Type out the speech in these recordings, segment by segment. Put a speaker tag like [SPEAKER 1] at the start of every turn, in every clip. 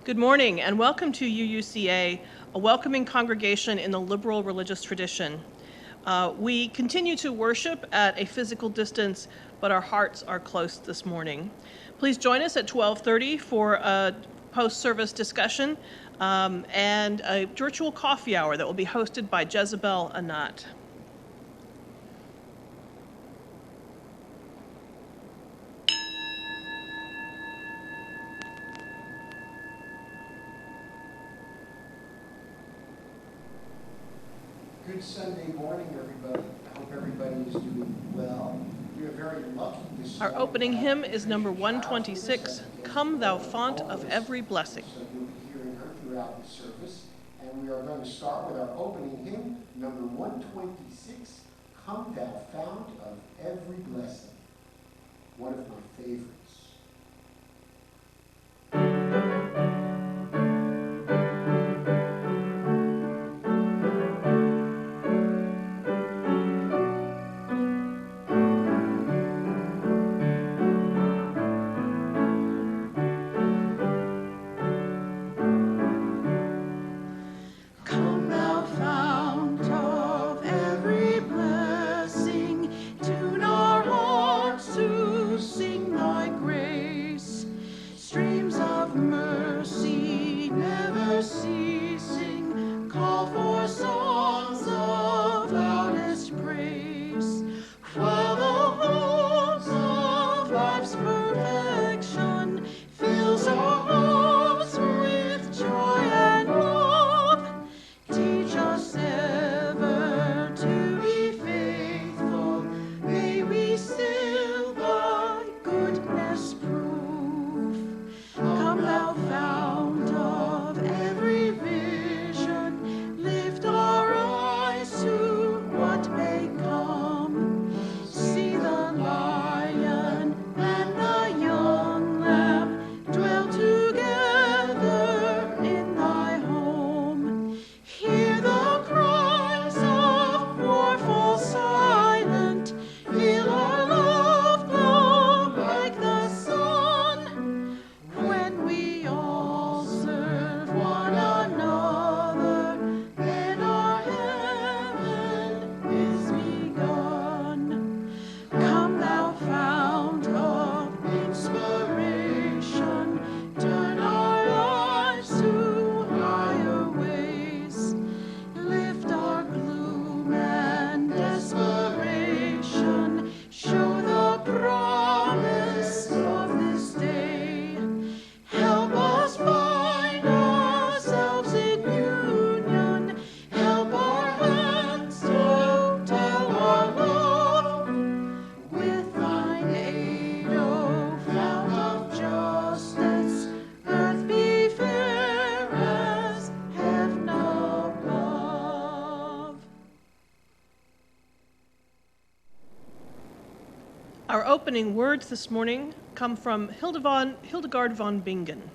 [SPEAKER 1] Good morning and welcome to UUCA, a welcoming congregation in the liberal religious tradition. We continue to worship at a physical distance, but our hearts are close this morning. Please join us at 12:30 for a post-service discussion and a virtual coffee hour that will be hosted by Jezebel Anat.
[SPEAKER 2] Good Sunday morning, everybody. I hope everybody is doing well. We are very lucky this
[SPEAKER 1] Our
[SPEAKER 2] morning.
[SPEAKER 1] opening hymn is number 126, Come Thou Font of Every Blessing.
[SPEAKER 2] So you'll be hearing her throughout the service. And we are going to start with our opening hymn, number 126, Come Thou Fount of Every Blessing. One of my favorites.
[SPEAKER 1] Our opening words this morning come from Hildegard von Bingen.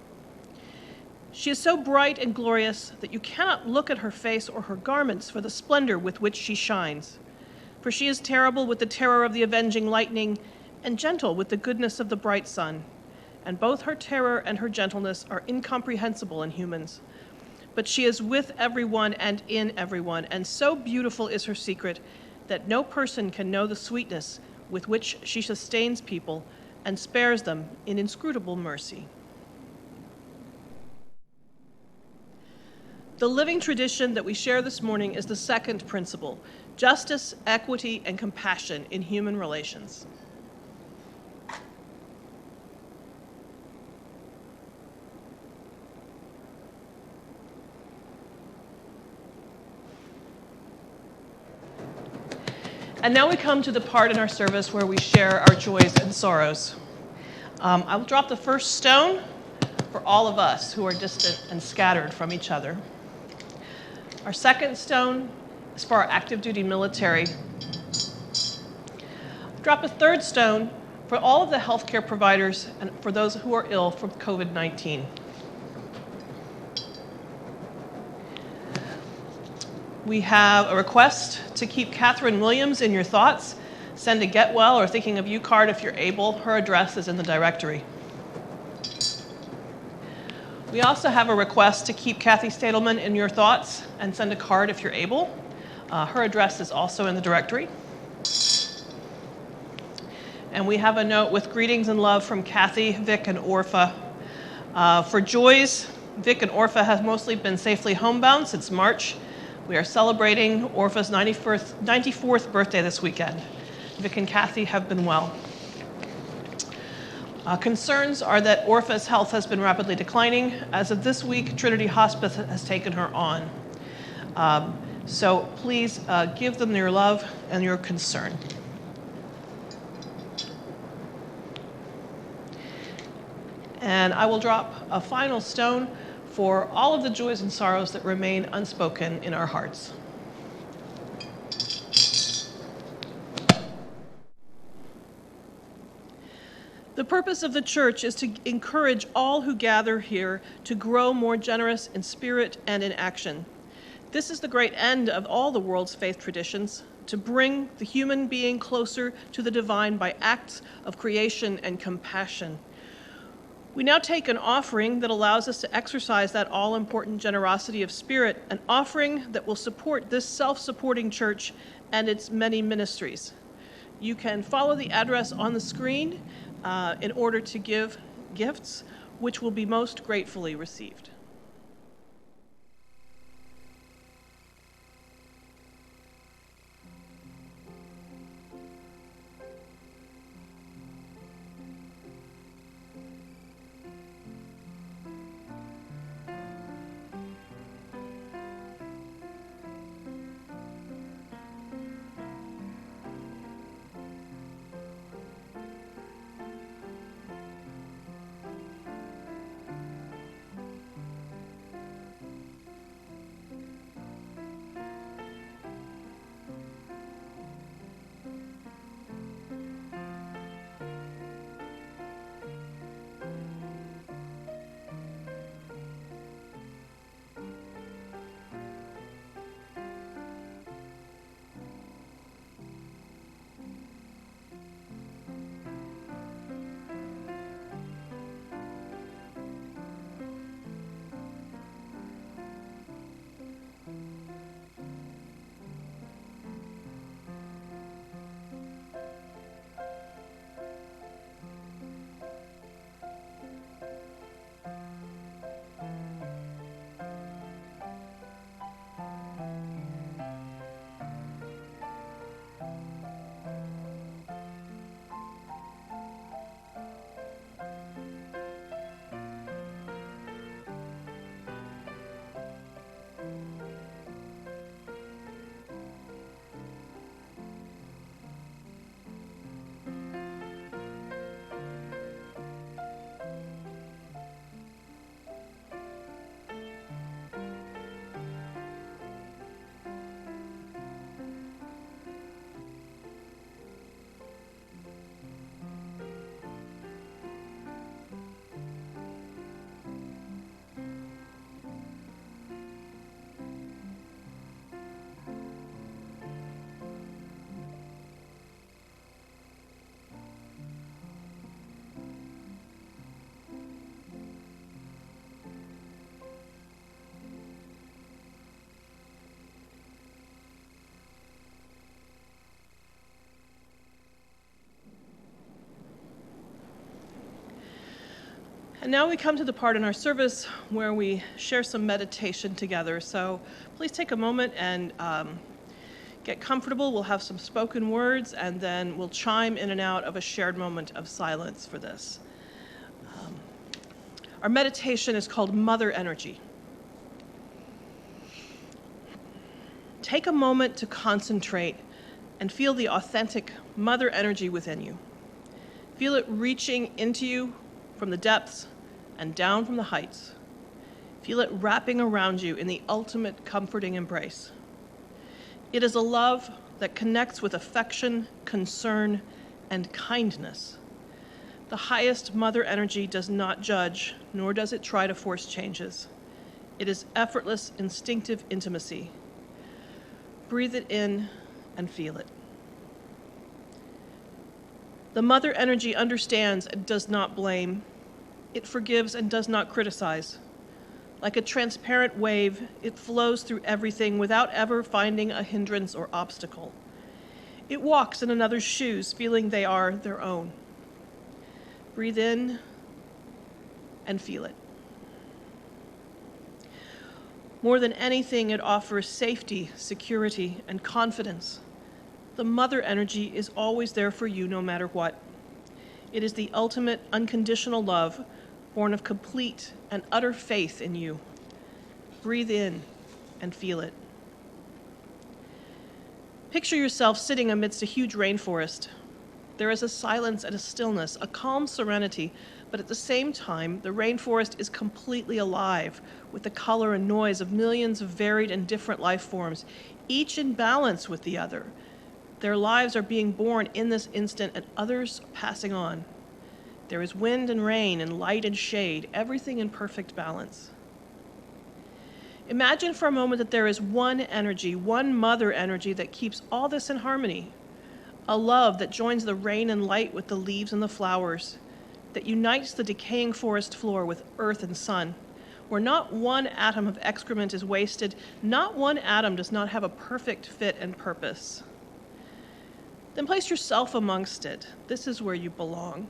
[SPEAKER 1] She is so bright and glorious that you cannot look at her face or her garments for the splendor with which she shines. For she is terrible with the terror of the avenging lightning and gentle with the goodness of the bright sun. And both her terror and her gentleness are incomprehensible in humans. But she is with everyone and in everyone, and so beautiful is her secret that no person can know the sweetness with which she sustains people and spares them in inscrutable mercy. The living tradition that we share this morning is the second principle: justice, equity, and compassion in human relations. And now we come to the part in our service where we share our joys and sorrows. I will drop the first stone for all of us who are distant and scattered from each other. Our second stone is for our active duty military. Drop a third stone for all of the healthcare providers and for those who are ill from COVID-19. We have a request to keep Catherine Williams in your thoughts. Send a get well or thinking of you card if you're able. Her address is in the directory. We also have a request to keep Kathy Stadelman in your thoughts and send a card if you're able. Her address is also in the directory. And we have a note with greetings and love from Kathy, Vic, and Orpha. For Joyce, Vic and Orpha have mostly been safely homebound since March. We are celebrating Orpha's 94th birthday this weekend. Vic and Kathy have been well. Concerns are that Orpha's health has been rapidly declining. As of this week, Trinity Hospice has taken her on. So please give them your love and your concern. And I will drop a final stone for all of the joys and sorrows that remain unspoken in our hearts. The purpose of the church is to encourage all who gather here to grow more generous in spirit and in action. This is the great end of all the world's faith traditions, to bring the human being closer to the divine by acts of creation and compassion. We now take an offering that allows us to exercise that all-important generosity of spirit, an offering that will support this self-supporting church and its many ministries. You can follow the address on the screen in order to give gifts, which will be most gratefully received. And now we come to the part in our service where we share some meditation together. So please take a moment and get comfortable. We'll have some spoken words, and then we'll chime in and out of a shared moment of silence for this. Our meditation is called Mother Energy. Take a moment to concentrate and feel the authentic mother energy within you. Feel it reaching into you from the depths and down from the heights. Feel it wrapping around you in the ultimate comforting embrace. It is a love that connects with affection, concern, and kindness. The highest mother energy does not judge, nor does it try to force changes. It is effortless, instinctive intimacy. Breathe it in and feel it. The mother energy understands and does not blame. It forgives and does not criticize. Like a transparent wave, it flows through everything without ever finding a hindrance or obstacle. It walks in another's shoes, feeling they are their own. Breathe in and feel it. More than anything, it offers safety, security, and confidence. The mother energy is always there for you no matter what. It is the ultimate unconditional love, born of complete and utter faith in you. Breathe in and feel it. Picture yourself sitting amidst a huge rainforest. There is a silence and a stillness, a calm serenity, but at the same time, the rainforest is completely alive with the color and noise of millions of varied and different life forms, each in balance with the other. Their lives are being born in this instant and others passing on. There is wind and rain and light and shade, everything in perfect balance. Imagine for a moment that there is one energy, one mother energy that keeps all this in harmony. A love that joins the rain and light with the leaves and the flowers, that unites the decaying forest floor with earth and sun, where not one atom of excrement is wasted, not one atom does not have a perfect fit and purpose. Then place yourself amongst it. This is where you belong.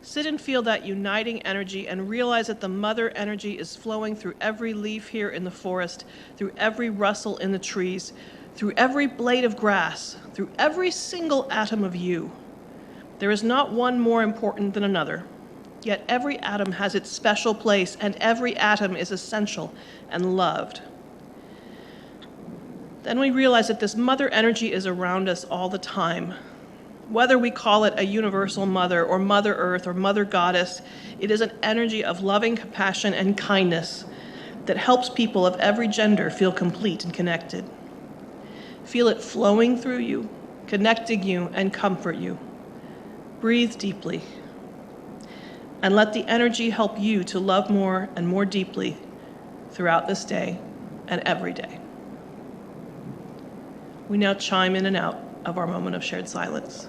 [SPEAKER 1] Sit and feel that uniting energy and realize that the mother energy is flowing through every leaf here in the forest, through every rustle in the trees, through every blade of grass, through every single atom of you. There is not one more important than another, yet every atom has its special place and every atom is essential and loved. Then we realize that this mother energy is around us all the time. Whether we call it a universal mother or Mother Earth or Mother Goddess, it is an energy of loving compassion and kindness that helps people of every gender feel complete and connected. Feel it flowing through you, connecting you, and comfort you. Breathe deeply, and let the energy help you to love more and more deeply throughout this day and every day. We now chime in and out of our moment of shared silence.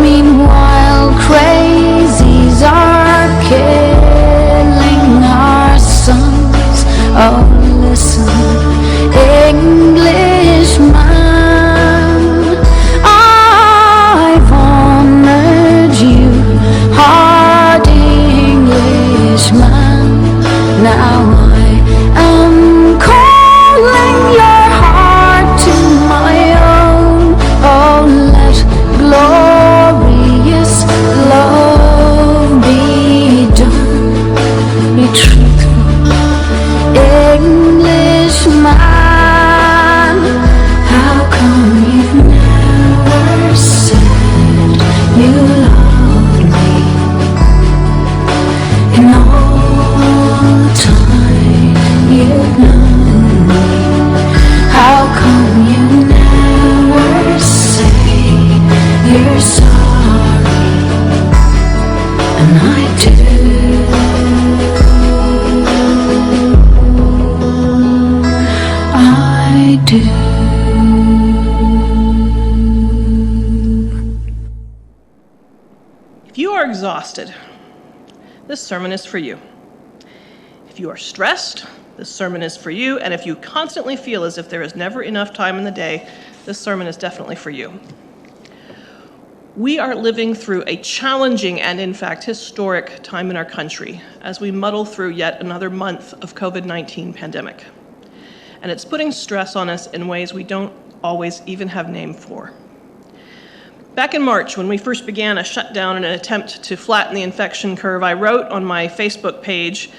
[SPEAKER 3] Meanwhile, crazies are killing us. I do.
[SPEAKER 1] If you are exhausted, this sermon is for you. If you are stressed, this sermon is for you. And if you constantly feel as if there is never enough time in the day, this sermon is definitely for you. We are living through a challenging and, in fact, historic time in our country as we muddle through yet another month of COVID-19 pandemic. And it's putting stress on us in ways we don't always even have name for. Back in March, when we first began a shutdown in an attempt to flatten the infection curve, I wrote on my Facebook page,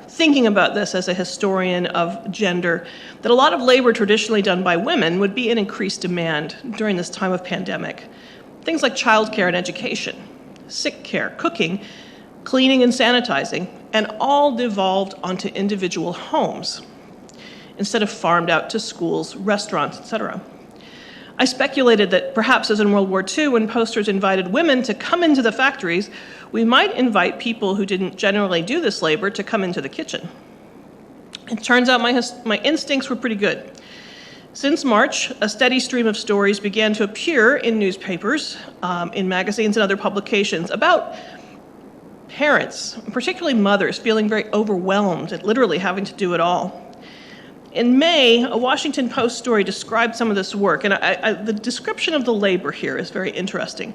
[SPEAKER 1] thinking about this as a historian of gender, that a lot of labor traditionally done by women would be in increased demand during this time of pandemic. Things like childcare and education, sick care, cooking, cleaning and sanitizing, and all devolved onto individual homes instead of farmed out to schools, restaurants, etc. I speculated that perhaps as in World War II, when posters invited women to come into the factories, we might invite people who didn't generally do this labor to come into the kitchen. It turns out my instincts were pretty good. Since March, a steady stream of stories began to appear in newspapers, in magazines and other publications about parents, particularly mothers, feeling very overwhelmed at literally having to do it all. In May, a Washington Post story described some of this work, and the description of the labor here is very interesting.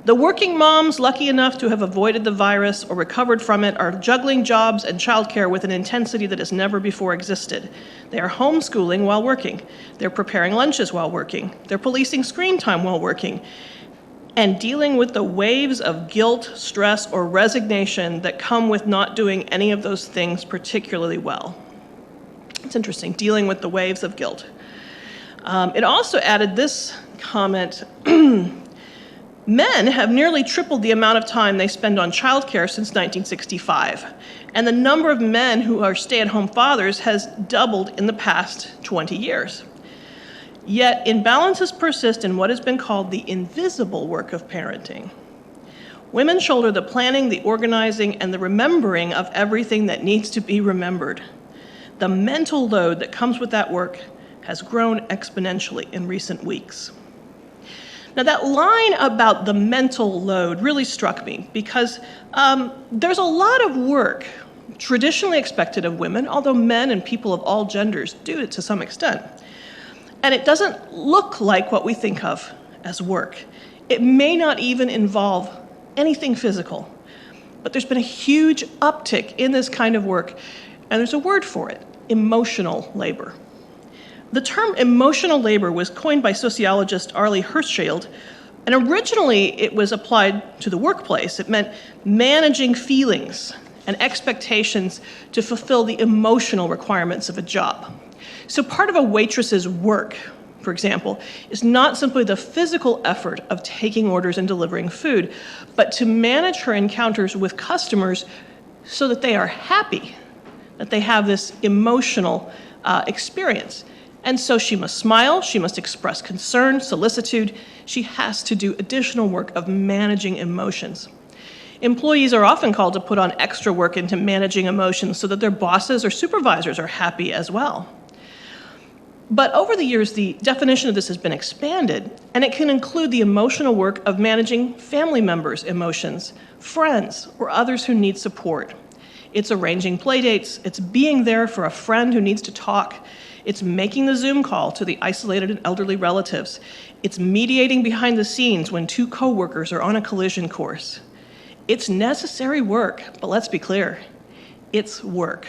[SPEAKER 1] The working moms lucky enough to have avoided the virus or recovered from it are juggling jobs and childcare with an intensity that has never before existed. They are homeschooling while working. They're preparing lunches while working. They're policing screen time while working, and dealing with the waves of guilt, stress, or resignation that come with not doing any of those things particularly well. It's interesting, dealing with the waves of guilt. It also added this comment, men have nearly tripled the amount of time they spend on childcare since 1965, and the number of men who are stay-at-home fathers has doubled in the past 20 years. Yet imbalances persist in what has been called the invisible work of parenting. Women shoulder the planning, the organizing, and the remembering of everything that needs to be remembered. The mental load that comes with that work has grown exponentially in recent weeks. Now, that line about the mental load really struck me because there's a lot of work traditionally expected of women, although men and people of all genders do it to some extent. And it doesn't look like what we think of as work. It may not even involve anything physical, but there's been a huge uptick in this kind of work, and there's a word for it: emotional labor. The term emotional labor was coined by sociologist Arlie Hirschfeld, and originally it was applied to the workplace. It meant managing feelings and expectations to fulfill the emotional requirements of a job. So part of a waitress's work, for example, is not simply the physical effort of taking orders and delivering food, but to manage her encounters with customers so that they are happy, that they have this emotional experience. And so she must smile, she must express concern, solicitude. She has to do additional work of managing emotions. Employees are often called to put on extra work into managing emotions so that their bosses or supervisors are happy as well. But over the years, the definition of this has been expanded, and it can include the emotional work of managing family members' emotions, friends, or others who need support. It's arranging playdates, it's being there for a friend who needs to talk, it's making the Zoom call to the isolated and elderly relatives, it's mediating behind the scenes when two coworkers are on a collision course. It's necessary work, but let's be clear, it's work.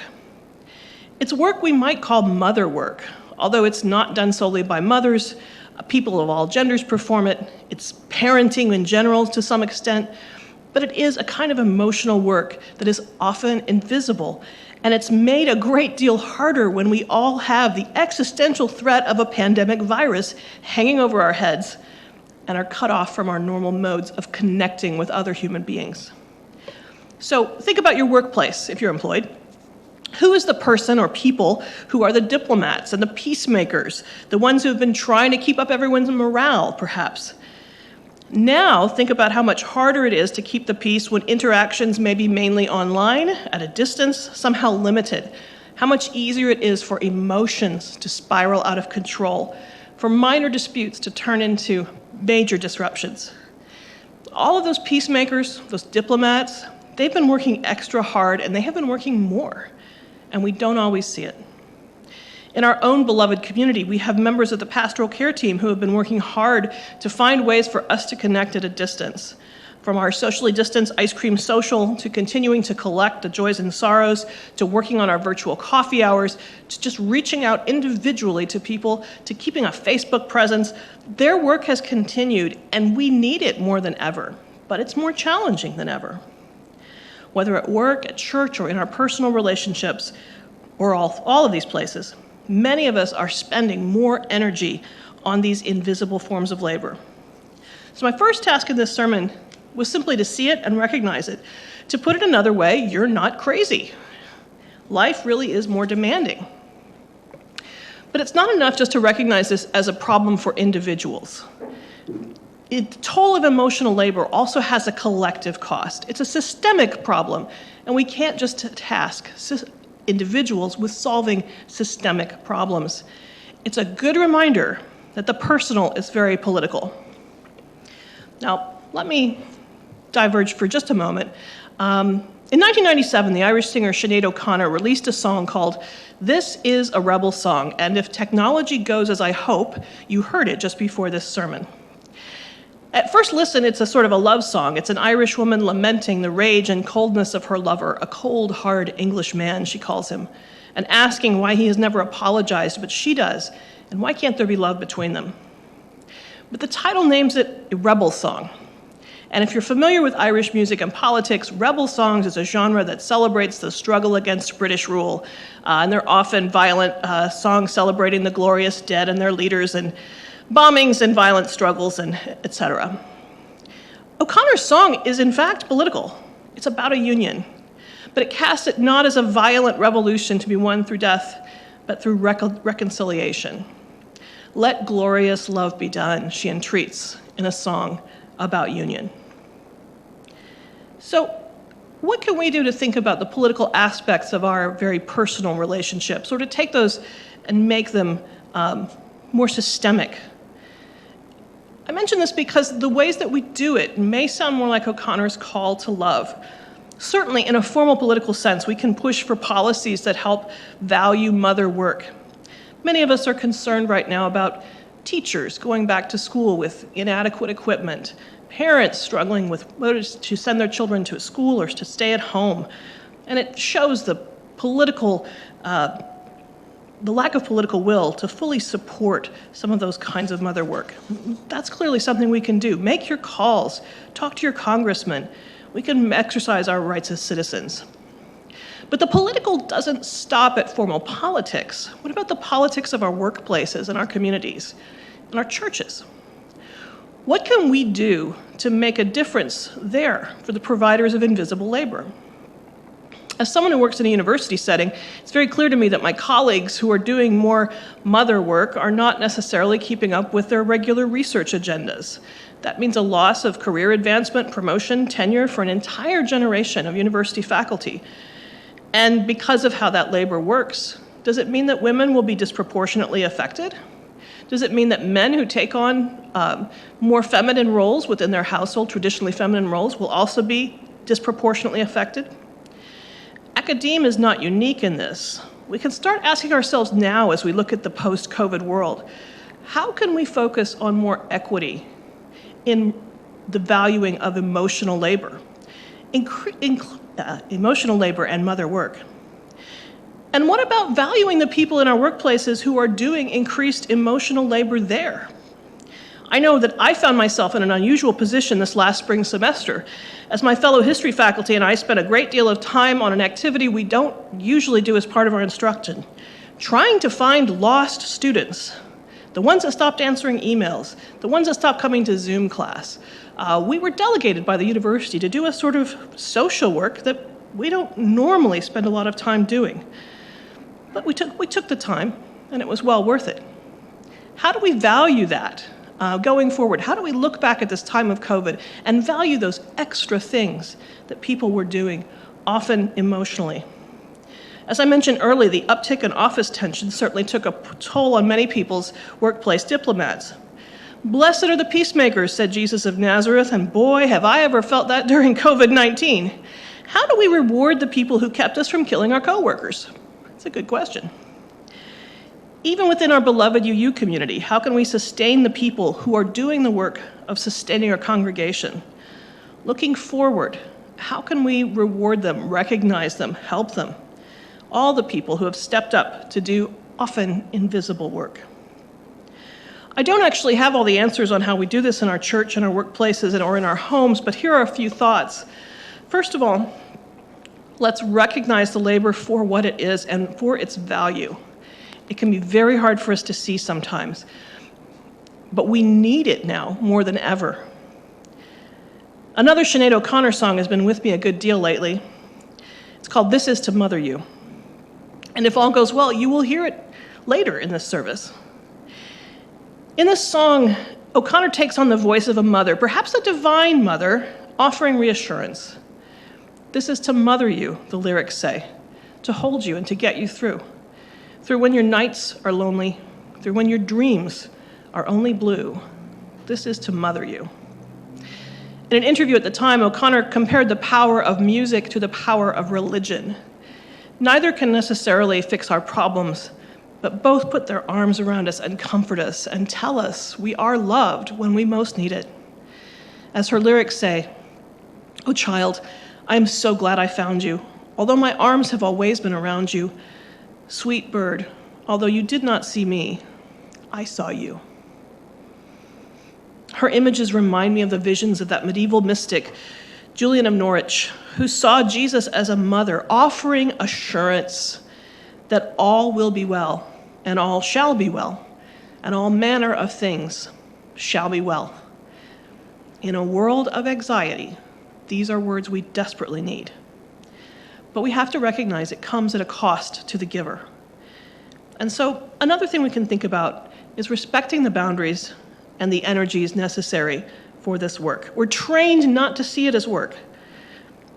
[SPEAKER 1] It's work we might call mother work. Although it's not done solely by mothers, people of all genders perform it. It's parenting in general to some extent, but it is a kind of emotional work that is often invisible, and it's made a great deal harder when we all have the existential threat of a pandemic virus hanging over our heads and are cut off from our normal modes of connecting with other human beings. So think about your workplace if you're employed. Who is the person or people who are the diplomats and the peacemakers, the ones who have been trying to keep up everyone's morale, perhaps? Now, think about how much harder it is to keep the peace when interactions may be mainly online, at a distance, somehow limited. how much easier it is for emotions to spiral out of control, for minor disputes to turn into major disruptions. All of those peacemakers, those diplomats, they've been working extra hard, and they have been working more, and we don't always see it. In our own beloved community, we have members of the pastoral care team who have been working hard to find ways for us to connect at a distance. From our socially distanced ice cream social, to continuing to collect the joys and sorrows, to working on our virtual coffee hours, to just reaching out individually to people, to keeping a Facebook presence, their work has continued, and we need it more than ever, but it's more challenging than ever. Whether at work, at church, or in our personal relationships, or all of these places, many of us are spending more energy on these invisible forms of labor. So my first task in this sermon was simply to see it and recognize it. To put it another way, you're not crazy. Life really is more demanding. But it's not enough just to recognize this as a problem for individuals. The toll of emotional labor also has a collective cost. It's a systemic problem, and we can't just task individuals with solving systemic problems. It's a good reminder that the personal is very political. Now, let me diverge for just a moment. In 1997, the Irish singer Sinead O'Connor released a song called "This Is a Rebel Song," and if technology goes as I hope, you heard it just before this sermon. At first listen, it's a sort of a love song. It's an Irish woman lamenting the rage and coldness of her lover, a cold, hard English man, she calls him, and asking why he has never apologized, but she does, and why can't there be love between them? But the title names it a rebel song. And if you're familiar with Irish music and politics, rebel songs is a genre that celebrates the struggle against British rule. And they're often violent songs celebrating the glorious dead and their leaders, and bombings and violent struggles, and etc. O'Connor's song is in fact political. It's about a union, but it casts it not as a violent revolution to be won through death, but through reconciliation. Let glorious love be done, she entreats in a song about union. So, what can we do to think about the political aspects of our very personal relationships, or to take those and make them more systemic? I mention this because the ways that we do it may sound more like O'Connor's call to love. Certainly, in a formal political sense, we can push for policies that help value mother work. Many of us are concerned right now about teachers going back to school with inadequate equipment, parents struggling with whether to send their children to a school or to stay at home. And it shows the lack of political will to fully support some of those kinds of mother work. That's clearly something we can do. Make your calls, talk to your congressman. We can exercise our rights as citizens. But the political doesn't stop at formal politics. What about the politics of our workplaces and our communities and our churches? What can we do to make a difference there for the providers of invisible labor? As someone who works in a university setting, it's very clear to me that my colleagues who are doing more mother work are not necessarily keeping up with their regular research agendas. That means a loss of career advancement, promotion, tenure for an entire generation of university faculty. And because of how that labor works, does it mean that women will be disproportionately affected? Does it mean that men who take on more feminine roles within their household, traditionally feminine roles, will also be disproportionately affected? Academia is not unique in this. We can start asking ourselves now as we look at the post-COVID world, how can we focus on more equity in the valuing of emotional labor, emotional labor and mother work? And what about valuing the people in our workplaces who are doing increased emotional labor there? I know that I found myself in an unusual position this last spring semester, as my fellow history faculty and I spent a great deal of time on an activity we don't usually do as part of our instruction, trying to find lost students, the ones that stopped answering emails, the ones that stopped coming to Zoom class. We were delegated by the university to do a sort of social work that we don't normally spend a lot of time doing. But we took the time, and it was well worth it. How do we value that going forward? How do we look back at this time of COVID and value those extra things that people were doing, often emotionally? As I mentioned earlier, the uptick in office tension certainly took a toll on many people's workplace diplomats. Blessed are the peacemakers, said Jesus of Nazareth, and boy, have I ever felt that during COVID-19. How do we reward the people who kept us from killing our coworkers? It's a good question. Even within our beloved UU community, how can we sustain the people who are doing the work of sustaining our congregation? Looking forward, how can we reward them, recognize them, help them? All the people who have stepped up to do often invisible work. I don't actually have all the answers on how we do this in our church, in our workplaces, or in our homes, but here are a few thoughts. First of all, let's recognize the labor for what it is and for its value. It can be very hard for us to see sometimes, but we need it now more than ever. Another Sinead O'Connor song has been with me a good deal lately. It's called This Is to Mother You. And if all goes well, you will hear it later in this service. In this song, O'Connor takes on the voice of a mother, perhaps a divine mother, offering reassurance. This is to mother you, the lyrics say, to hold you and to get you through when your nights are lonely, through when your dreams are only blue. This is to mother you. In an interview at the time, O'Connor compared the power of music to the power of religion. Neither can necessarily fix our problems, but both put their arms around us and comfort us and tell us we are loved when we most need it. As her lyrics say, "Oh child, I am so glad I found you. Although my arms have always been around you, sweet bird, although you did not see me, I saw you." Her images remind me of the visions of that medieval mystic, Julian of Norwich, who saw Jesus as a mother offering assurance that all will be well, and all shall be well, and all manner of things shall be well. In a world of anxiety, these are words we desperately need. But we have to recognize it comes at a cost to the giver. And so another thing we can think about is respecting the boundaries and the energies necessary for this work. We're trained not to see it as work.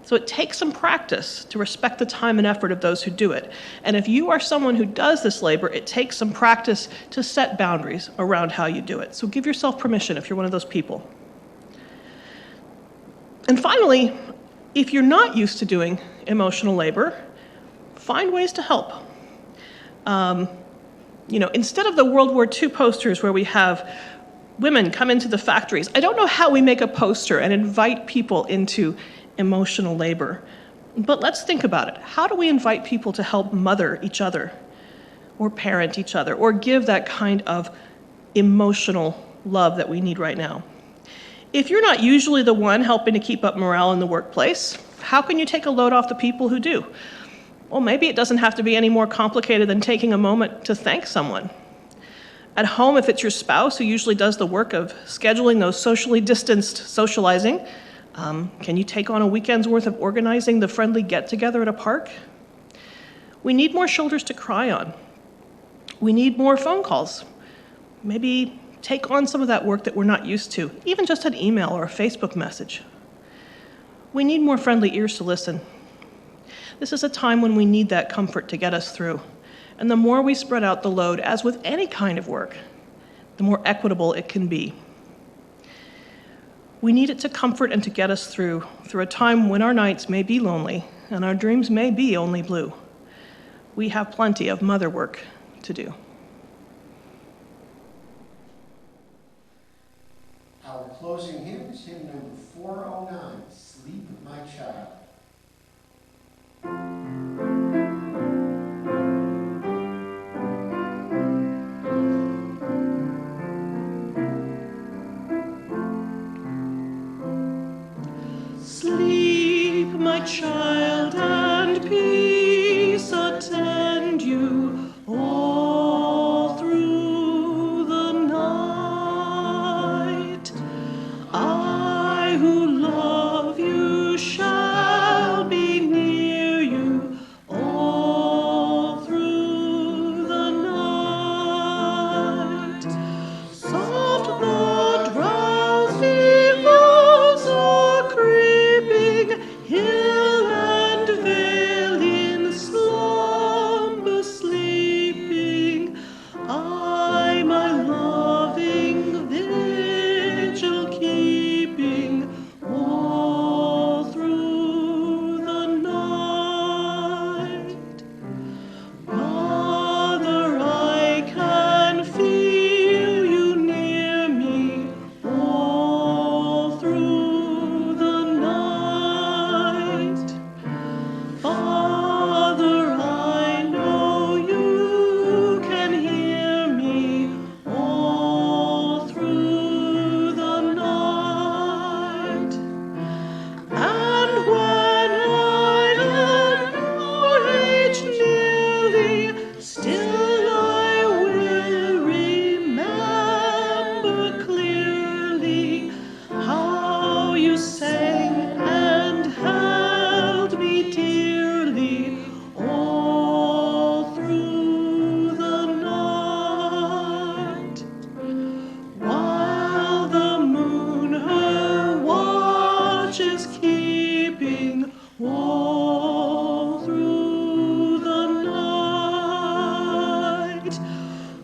[SPEAKER 1] So it takes some practice to respect the time and effort of those who do it. And if you are someone who does this labor, it takes some practice to set boundaries around how you do it. So give yourself permission if you're one of those people. And finally, if you're not used to doing emotional labor, find ways to help. Instead of the World War II posters where we have women come into the factories, I don't know how we make a poster and invite people into emotional labor. But let's think about it. How do we invite people to help mother each other or parent each other or give that kind of emotional love that we need right now? If you're not usually the one helping to keep up morale in the workplace, how can you take a load off the people who do? Well, maybe it doesn't have to be any more complicated than taking a moment to thank someone. At home, if it's your spouse who usually does the work of scheduling those socially distanced socializing, can you take on a weekend's worth of organizing the friendly get-together at a park? We need more shoulders to cry on. We need more phone calls. Maybe take on some of that work that we're not used to, even just an email or a Facebook message. We need more friendly ears to listen. This is a time when we need that comfort to get us through. And the more we spread out the load, as with any kind of work, the more equitable it can be. We need it to comfort and to get us through a time when our nights may be lonely and our dreams may be only blue. We have plenty of mother work to do.
[SPEAKER 2] Our closing hymn is hymn number 409, Sleep, My Child.
[SPEAKER 1] Sleep, my child, and peace attend you all through the night. I who love you shall be near you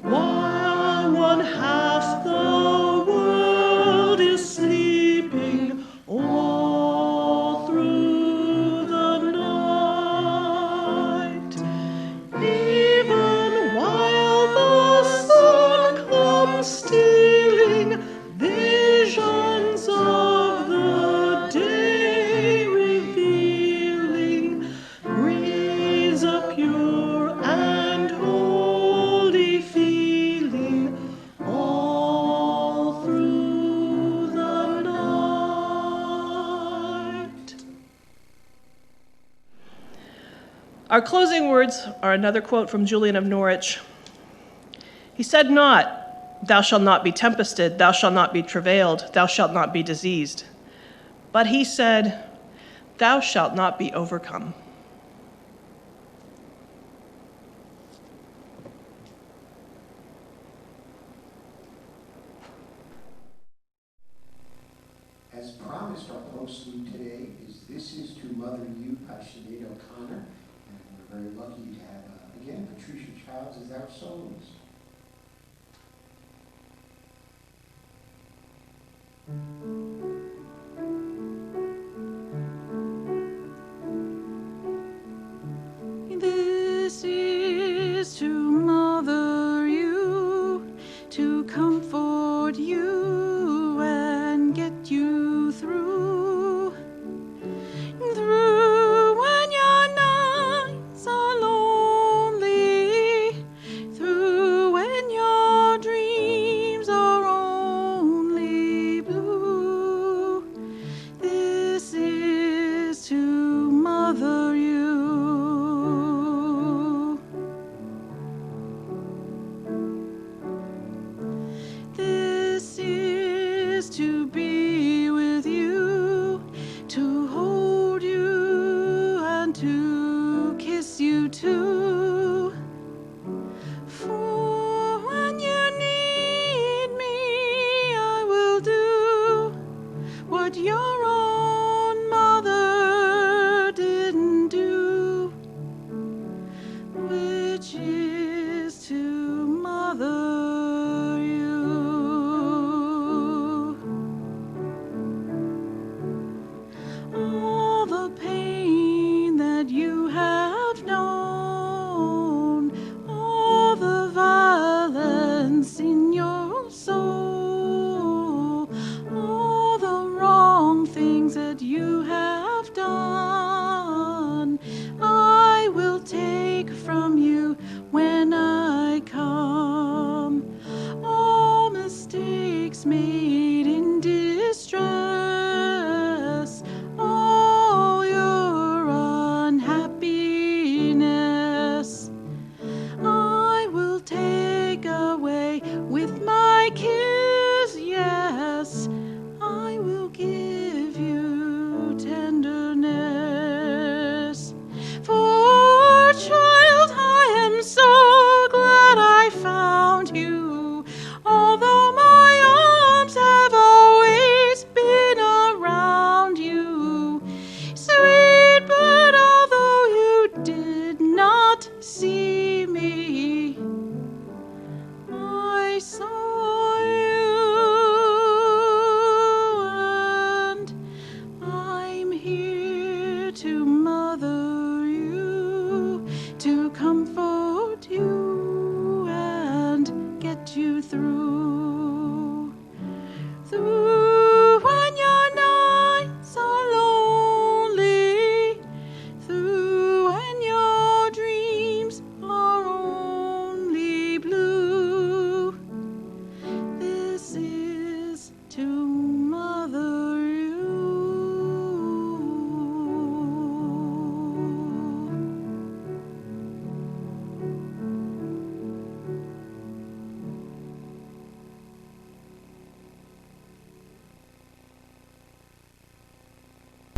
[SPEAKER 1] while one half the world is sleeping all through the night. Even while the sun comes stealing, visions of the day revealing, breathes a pure and holy feeling all through the night. Our closing words are another quote from Julian of Norwich. He said not, "Thou shalt not be tempested, thou shalt not be travailed, thou shalt not be diseased." But he said, "Thou shalt not be overcome."
[SPEAKER 2] As promised, our postlude today is "This Is to Mother You" by Sinead O'Connor. And we're very lucky to have, again, Patricia Childs as our soloist.
[SPEAKER 3] This is to mother you, to comfort you and get you through when your nights are lonely, through when your dreams are only blue. This is to mother you. This is to be with you, to hold you and to kiss you too. For when you need me, I will do what your own mother didn't do, which is to mother you. All the pain that you have known, all the violence in your soul, all the wrong things that you have done, I will take from you when I come. All mistakes made in distress, all your unhappiness, I will take away with my kiss.